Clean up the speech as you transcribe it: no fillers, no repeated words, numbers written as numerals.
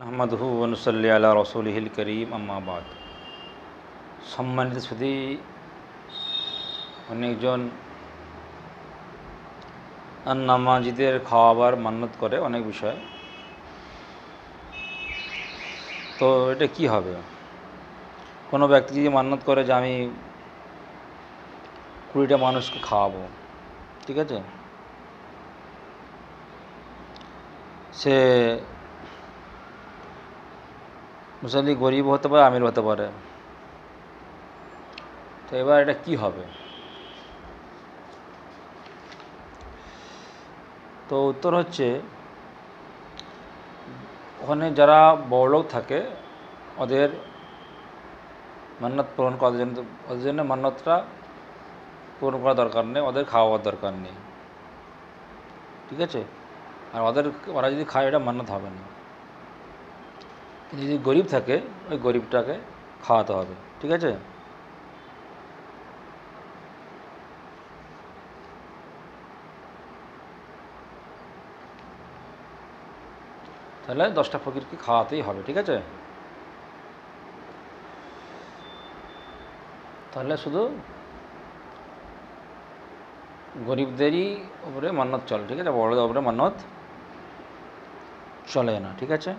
আহমাদুহু ওয়া নুসাল্লি আলা রাসূলিহিল কারীম আম্মা বাদ। সম্মানিত সুধী, অনেকজন নামাজিদের খাওয়াবার মান্যত করে অনেক বিষয়। তো এটা কি হবে? কোনো ব্যক্তি যদি মান্যত করে যে আমি 20টা মানুষকে খাওয়াবো, ঠিক আছে, সে মুসল্লি গরিব হতে পারে, আমির হতে পারে। তো এবার এটা কি হবে? তো উত্তর হচ্ছে, ওখানে যারা বড়লোক থাকে ওদের মান্যত পূরণ করার জন্য, ওদের জন্য মান্যতটা পূরণ করা দরকার নেই, ওদের খাওয়াবার দরকার নেই, ঠিক আছে। আর ওরা যদি খায় এটা মান্যত হবে না। কিন্তু যদি গরিব থাকে ওই গরিবটাকে খাওয়াতে হবে, ঠিক আছে। তাহলে 10টা ফকিরকে খাওয়াতেই হবে, ঠিক আছে। তাহলে শুধু গরিবদেরই উপরে মান্যত চলে, ঠিক আছে, বড়দের উপরে মান্যত চলে না, ঠিক আছে।